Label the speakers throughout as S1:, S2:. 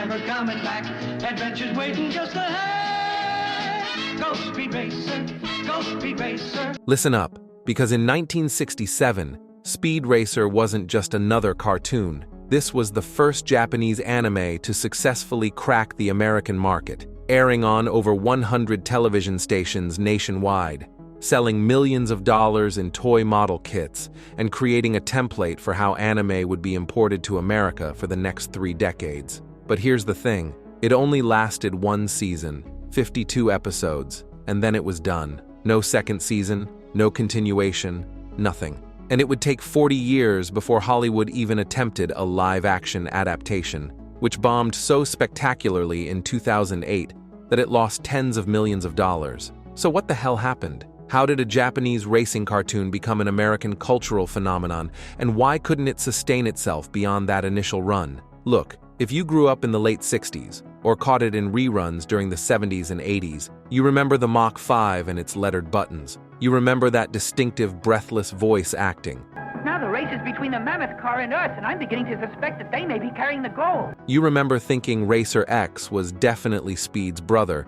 S1: never coming back. Adventures waiting just ahead. Go Speed Racer, go Speed Racer.
S2: Listen up, because in 1967, Speed Racer wasn't just another cartoon. This was the first Japanese anime to successfully crack the American market, airing on over 100 television stations nationwide, selling millions of dollars in toy model kits, and creating a template for how anime would be imported to America for the next 3 decades. But here's the thing, it only lasted 1 season, 52 episodes, and then it was done. No second season, no continuation, nothing. And it would take 40 years before Hollywood even attempted a live-action adaptation, which bombed so spectacularly in 2008 that it lost tens of millions of dollars. So what the hell happened? How did a Japanese racing cartoon become an American cultural phenomenon, and why couldn't it sustain itself beyond that initial run? Look, if you grew up in the late 60s, or caught it in reruns during the 70s and 80s, you remember the Mach 5 and its lettered buttons. You remember that distinctive, breathless voice acting.
S3: Now the race is between the mammoth car and us, and I'm beginning to suspect that they may be carrying the goal.
S2: You remember thinking Racer X was definitely Speed's brother.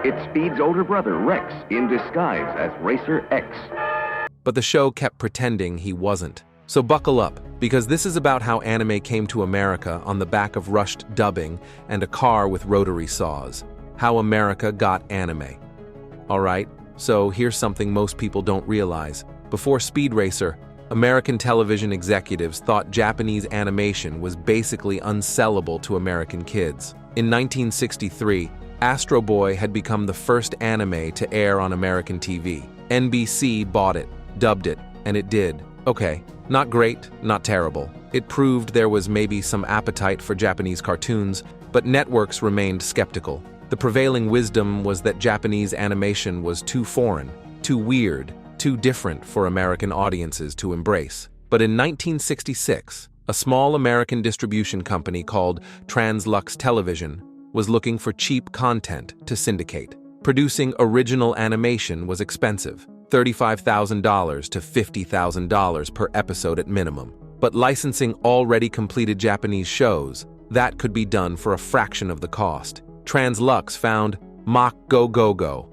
S4: It's Speed's older brother, Rex, in disguise as Racer X.
S2: But the show kept pretending he wasn't. So buckle up, because this is about how anime came to America on the back of rushed dubbing and a car with rotary saws. How America got anime. Alright, so here's something most people don't realize. Before Speed Racer, American television executives thought Japanese animation was basically unsellable to American kids. In 1963, Astro Boy had become the first anime to air on American TV. NBC bought it, dubbed it, and it did. Okay, not great, not terrible. It proved there was maybe some appetite for Japanese cartoons, but networks remained skeptical. The prevailing wisdom was that Japanese animation was too foreign, too weird, too different for American audiences to embrace. But in 1966, a small American distribution company called Translux Television was looking for cheap content to syndicate. Producing original animation was expensive, $35,000 to $50,000 per episode at minimum. But licensing already completed Japanese shows, that could be done for a fraction of the cost. Translux found Mach Go Go Go,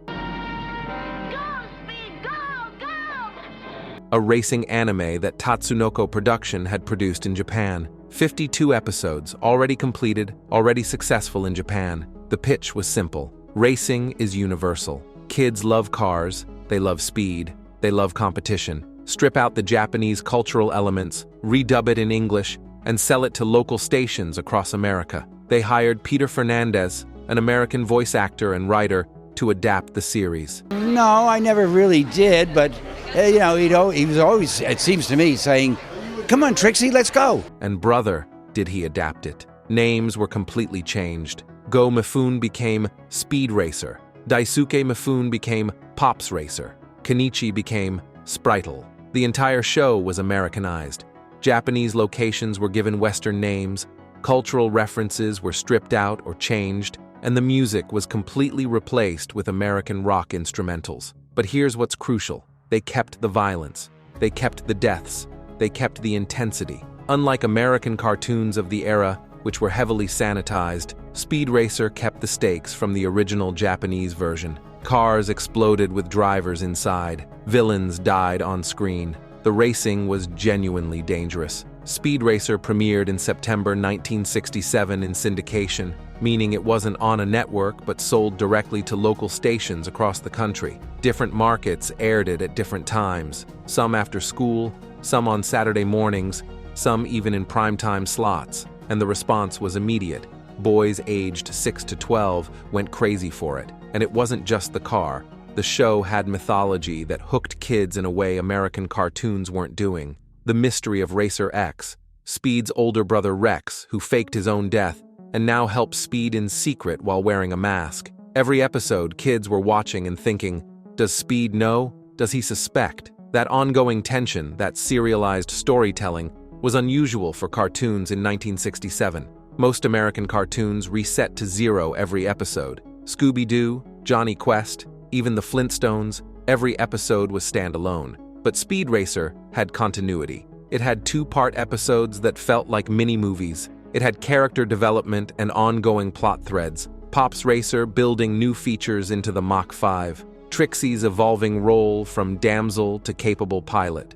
S2: a racing anime that Tatsunoko Production had produced in Japan. 52 episodes, already completed, already successful in Japan. The pitch was simple. Racing is universal. Kids love cars, they love speed, they love competition. Strip out the Japanese cultural elements, redub it in English, and sell it to local stations across America. They hired Peter Fernandez, an American voice actor and writer, to adapt the series.
S5: No, I never really did, but he was always, it seems to me, saying, "Come on, Trixie, let's go."
S2: And brother, did he adapt it. Names were completely changed. Go Mifune became Speed Racer. Daisuke Mifune became Pops Racer. Kenichi became Spritle. The entire show was Americanized. Japanese locations were given Western names, cultural references were stripped out or changed, and the music was completely replaced with American rock instrumentals. But here's what's crucial. They kept the violence. They kept the deaths. They kept the intensity. Unlike American cartoons of the era, which were heavily sanitized, Speed Racer kept the stakes from the original Japanese version. Cars exploded with drivers inside. Villains died on screen. The racing was genuinely dangerous. Speed Racer premiered in September 1967 in syndication, meaning it wasn't on a network but sold directly to local stations across the country. Different markets aired it at different times, some after school, some on Saturday mornings, some even in primetime slots, and the response was immediate. Boys aged 6 to 12 went crazy for it, and it wasn't just the car. The show had mythology that hooked kids in a way American cartoons weren't doing. The mystery of Racer X, Speed's older brother Rex, who faked his own death, and now helps Speed in secret while wearing a mask. Every episode, kids were watching and thinking, does Speed know? Does he suspect? That ongoing tension, that serialized storytelling, was unusual for cartoons in 1967. Most American cartoons reset to 0 every episode. Scooby-Doo, Johnny Quest, even the Flintstones, every episode was standalone. But Speed Racer had continuity. It had 2-part episodes that felt like mini-movies. It had character development and ongoing plot threads. Pops Racer building new features into the Mach 5. Trixie's evolving role from damsel to capable pilot.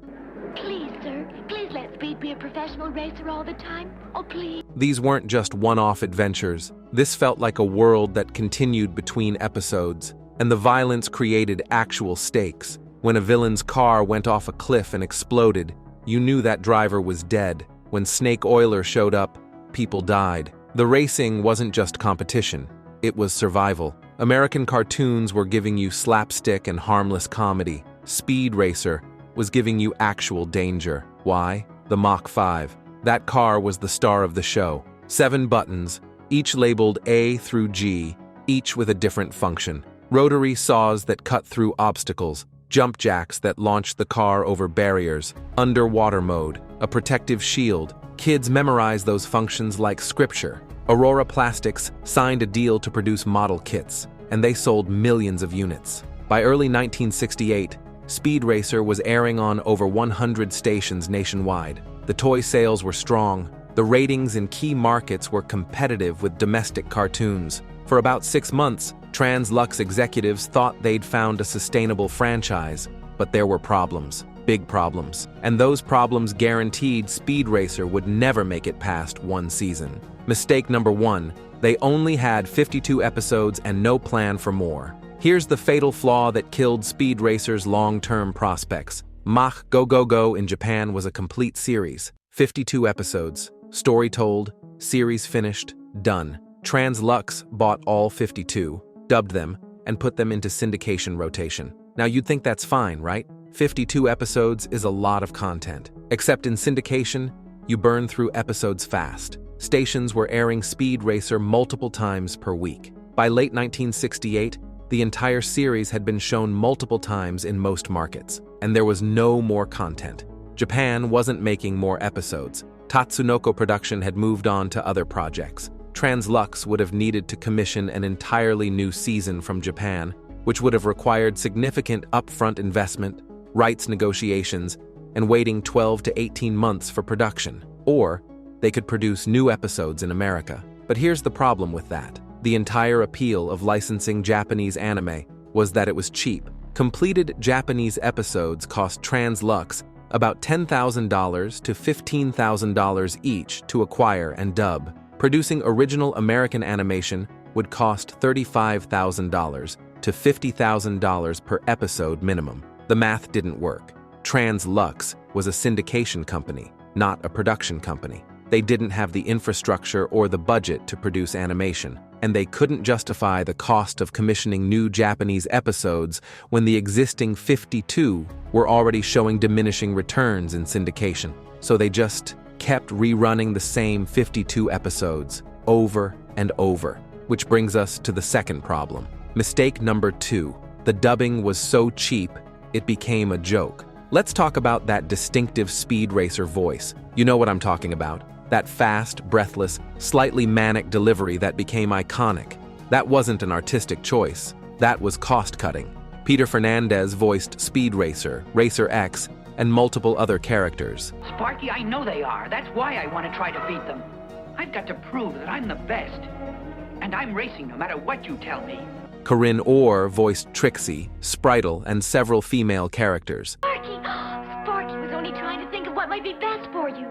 S6: Please, sir, please let Speed be a professional racer all the time. Oh, please.
S2: These weren't just one-off adventures. This felt like a world that continued between episodes, and the violence created actual stakes. When a villain's car went off a cliff and exploded, you knew that driver was dead. When Snake Oiler showed up, people died. The racing wasn't just competition, it was survival. American cartoons were giving you slapstick and harmless comedy. Speed Racer was giving you actual danger. Why? The Mach 5. That car was the star of the show. 7 buttons, each labeled A through G, each with a different function. Rotary saws that cut through obstacles, jump jacks that launched the car over barriers, underwater mode, a protective shield. Kids memorized those functions like scripture. Aurora Plastics signed a deal to produce model kits, and they sold millions of units. By early 1968, Speed Racer was airing on over 100 stations nationwide. The toy sales were strong. The ratings in key markets were competitive with domestic cartoons. For about 6 months, Trans-Lux executives thought they'd found a sustainable franchise, but there were problems, big problems. And those problems guaranteed Speed Racer would never make it past 1 season. Mistake number 1, they only had 52 episodes and no plan for more. Here's the fatal flaw that killed Speed Racer's long-term prospects. Mach Go Go Go in Japan was a complete series. 52 episodes, story told, series finished, done. Trans-Lux bought all 52, dubbed them, and put them into syndication rotation. Now you'd think that's fine, right? 52 episodes is a lot of content. Except in syndication, you burn through episodes fast. Stations were airing Speed Racer multiple times per week. By late 1968, the entire series had been shown multiple times in most markets, and there was no more content. Japan wasn't making more episodes. Tatsunoko Production had moved on to other projects. Trans-Lux would have needed to commission an entirely new season from Japan, which would have required significant upfront investment, rights negotiations, and waiting 12 to 18 months for production. Or they could produce new episodes in America. But here's the problem with that. The entire appeal of licensing Japanese anime was that it was cheap. Completed Japanese episodes cost Trans-Lux about $10,000 to $15,000 each to acquire and dub. Producing original American animation would cost $35,000 to $50,000 per episode minimum. The math didn't work. Trans-Lux was a syndication company, not a production company. They didn't have the infrastructure or the budget to produce animation, and they couldn't justify the cost of commissioning new Japanese episodes when the existing 52 were already showing diminishing returns in syndication. So they just kept rerunning the same 52 episodes over and over, which brings us to the second problem. Mistake number 2. The dubbing was so cheap, it became a joke. Let's talk about that distinctive Speed Racer voice. You know what I'm talking about. That fast, breathless, slightly manic delivery that became iconic. That wasn't an artistic choice. That was cost-cutting. Peter Fernandez voiced Speed Racer, Racer X, and multiple other characters.
S3: Sparky, I know they are. That's why I want to try to beat them. I've got to prove that I'm the best. And I'm racing no matter what you tell me.
S2: Corinne Orr voiced Trixie, Spritle, and several female characters.
S6: Sparky was only trying to think of what might be best for you.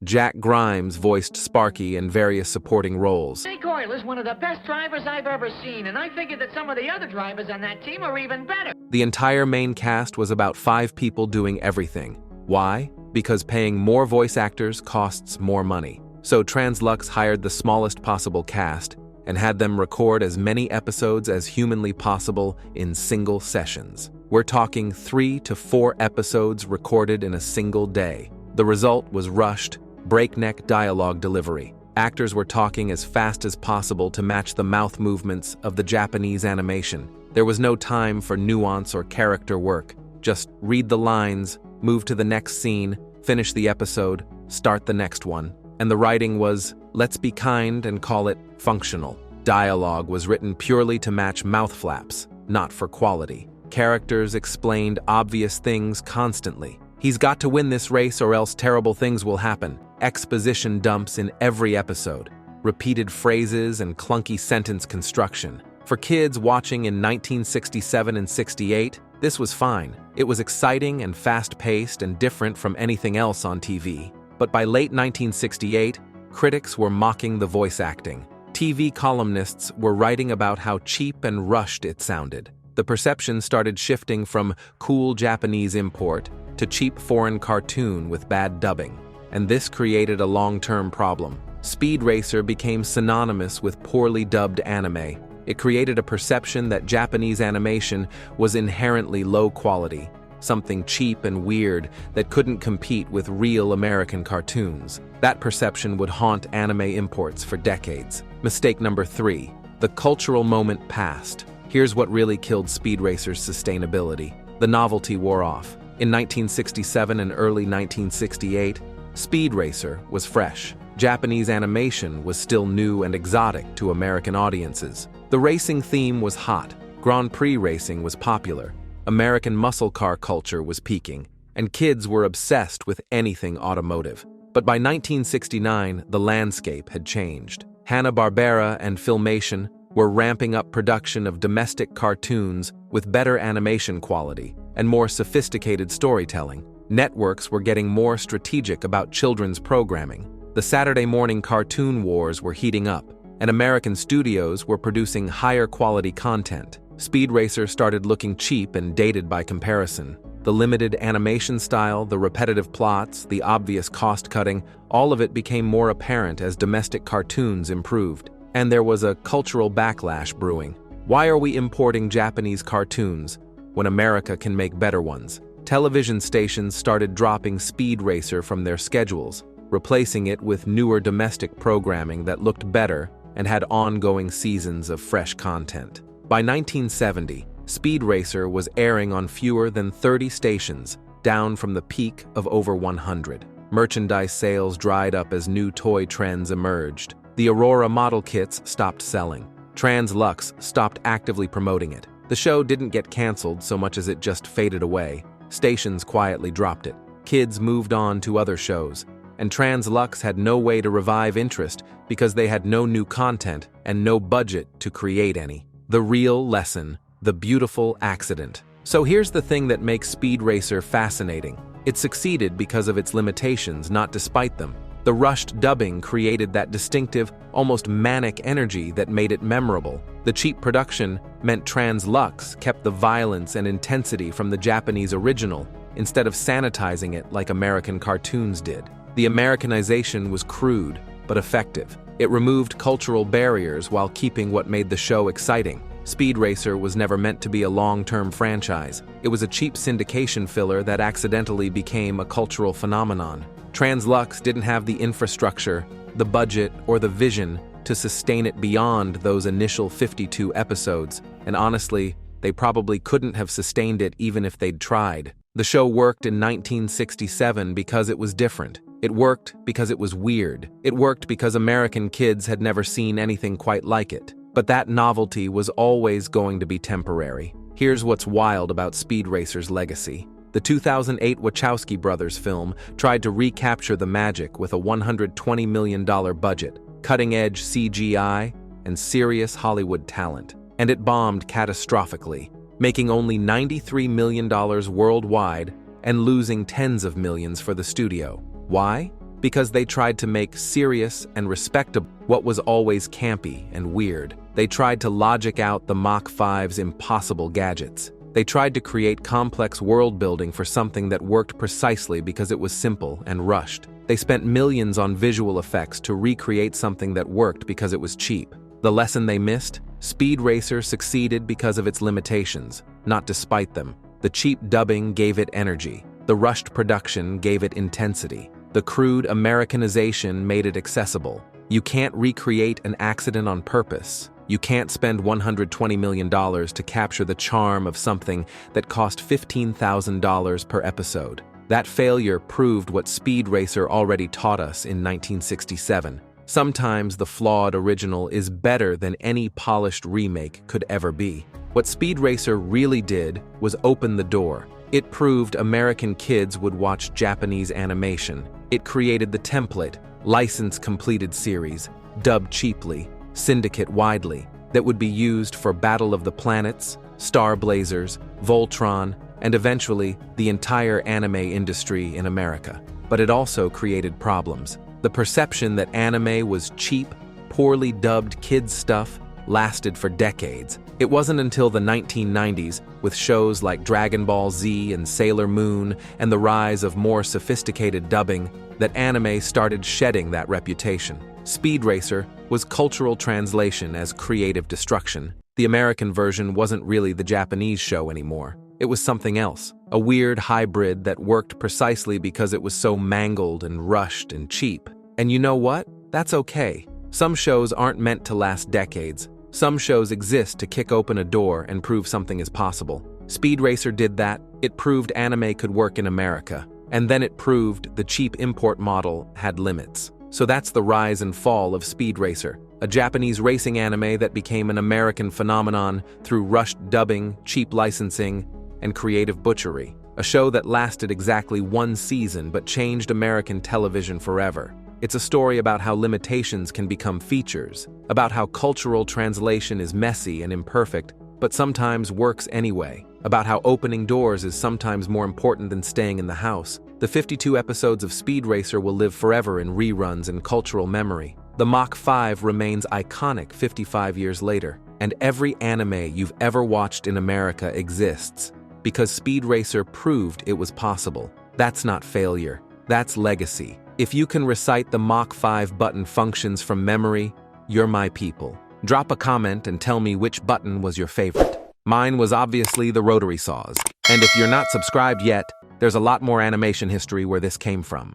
S2: Jack Grimes voiced Sparky in various supporting roles.
S3: Snake Oiler's one of the best drivers I've ever seen, and I figured that some of the other drivers on that team are even better.
S2: The entire main cast was about 5 people doing everything. Why? Because paying more voice actors costs more money. So Trans-Lux hired the smallest possible cast and had them record as many episodes as humanly possible in single sessions. We're talking 3 to 4 episodes recorded in a single day. The result was rushed, breakneck dialogue delivery. Actors were talking as fast as possible to match the mouth movements of the Japanese animation. There was no time for nuance or character work. Just read the lines, move to the next scene, finish the episode, start the next one. And the writing was, let's be kind and call it functional. Dialogue was written purely to match mouth flaps, not for quality. Characters explained obvious things constantly. He's got to win this race or else terrible things will happen. exposition dumps in every episode, repeated phrases and clunky sentence construction. For kids watching in 1967 and 68, this was fine. It was exciting and fast-paced and different from anything else on TV. But by late 1968, critics were mocking the voice acting. TV columnists were writing about how cheap and rushed it sounded. The perception started shifting from cool Japanese import to cheap foreign cartoon with bad dubbing. And this created a long-term problem. Speed Racer became synonymous with poorly dubbed anime. It created a perception that Japanese animation was inherently low quality, something cheap and weird that couldn't compete with real American cartoons. That perception would haunt anime imports for decades. Mistake number 3. The cultural moment passed. Here's what really killed Speed Racer's sustainability. The novelty wore off. In 1967 and early 1968, Speed Racer was fresh. Japanese animation was still new and exotic to American audiences. The racing theme was hot. Grand Prix racing was popular. American muscle car culture was peaking, and kids were obsessed with anything automotive. But by 1969, the landscape had changed. Hanna-Barbera and Filmation were ramping up production of domestic cartoons with better animation quality and more sophisticated storytelling. Networks were getting more strategic about children's programming. The Saturday morning cartoon wars were heating up, and American studios were producing higher quality content. Speed Racer started looking cheap and dated by comparison. The limited animation style, the repetitive plots, the obvious cost-cutting, all of it became more apparent as domestic cartoons improved. And there was a cultural backlash brewing. Why are we importing Japanese cartoons when America can make better ones? Television stations started dropping Speed Racer from their schedules, replacing it with newer domestic programming that looked better and had ongoing seasons of fresh content. By 1970, Speed Racer was airing on fewer than 30 stations, down from the peak of over 100. Merchandise sales dried up as new toy trends emerged. The Aurora model kits stopped selling. Trans-Lux stopped actively promoting it. The show didn't get canceled so much as it just faded away. Stations quietly dropped it. Kids moved on to other shows, and Trans-Lux had no way to revive interest because they had no new content and no budget to create any. The real lesson, the beautiful accident. So here's the thing that makes Speed Racer fascinating. It succeeded because of its limitations, not despite them. The rushed dubbing created that distinctive, almost manic energy that made it memorable. The cheap production meant Trans-Lux kept the violence and intensity from the Japanese original instead of sanitizing it like American cartoons did. The Americanization was crude, but effective. It removed cultural barriers while keeping what made the show exciting. Speed Racer was never meant to be a long-term franchise. It was a cheap syndication filler that accidentally became a cultural phenomenon. Trans-Lux didn't have the infrastructure, the budget, or the vision to sustain it beyond those initial 52 episodes, and honestly, they probably couldn't have sustained it even if they'd tried. The show worked in 1967 because it was different. It worked because it was weird. It worked because American kids had never seen anything quite like it. But that novelty was always going to be temporary. Here's what's wild about Speed Racer's legacy. The 2008 Wachowski brothers film tried to recapture the magic with a $120 million budget, cutting-edge CGI, and serious Hollywood talent. And it bombed catastrophically, making only $93 million worldwide and losing tens of millions for the studio. Why? Because they tried to make serious and respectable what was always campy and weird. They tried to logic out the Mach 5's impossible gadgets. They tried to create complex world building for something that worked precisely because it was simple and rushed. They spent millions on visual effects to recreate something that worked because it was cheap. The lesson they missed? Speed Racer succeeded because of its limitations, not despite them. The cheap dubbing gave it energy. The rushed production gave it intensity. The crude Americanization made it accessible. You can't recreate an accident on purpose. You can't spend $120 million to capture the charm of something that cost $15,000 per episode. That failure proved what Speed Racer already taught us in 1967. Sometimes the flawed original is better than any polished remake could ever be. What Speed Racer really did was open the door. It proved American kids would watch Japanese animation, It created the template, license-completed series, dubbed cheaply, syndicate widely, that would be used for Battle of the Planets, Star Blazers, Voltron, and eventually the entire anime industry in America. But it also created problems. The perception that anime was cheap, poorly dubbed kids' stuff lasted for decades. It wasn't until the 1990s, with shows like Dragon Ball Z and Sailor Moon and the rise of more sophisticated dubbing, that anime started shedding that reputation. Speed Racer was cultural translation as creative destruction. The American version wasn't really the Japanese show anymore. It was something else, a weird hybrid that worked precisely because it was so mangled and rushed and cheap. And you know what? That's okay. Some shows aren't meant to last decades. Some shows exist to kick open a door and prove something is possible. Speed Racer did that. It proved anime could work in America. And then it proved the cheap import model had limits. So that's the rise and fall of Speed Racer, a Japanese racing anime that became an American phenomenon through rushed dubbing, cheap licensing, and creative butchery. A show that lasted exactly one season but changed American television forever. It's a story about how limitations can become features, about how cultural translation is messy and imperfect, but sometimes works anyway, about how opening doors is sometimes more important than staying in the house. The 52 episodes of Speed Racer will live forever in reruns and cultural memory. The Mach 5 remains iconic 55 years later, and every anime you've ever watched in America exists because Speed Racer proved it was possible. That's not failure, that's legacy. If you can recite the Mach 5 button functions from memory, you're my people. Drop a comment and tell me which button was your favorite. Mine was obviously the rotary saws. And if you're not subscribed yet, there's a lot more animation history where this came from.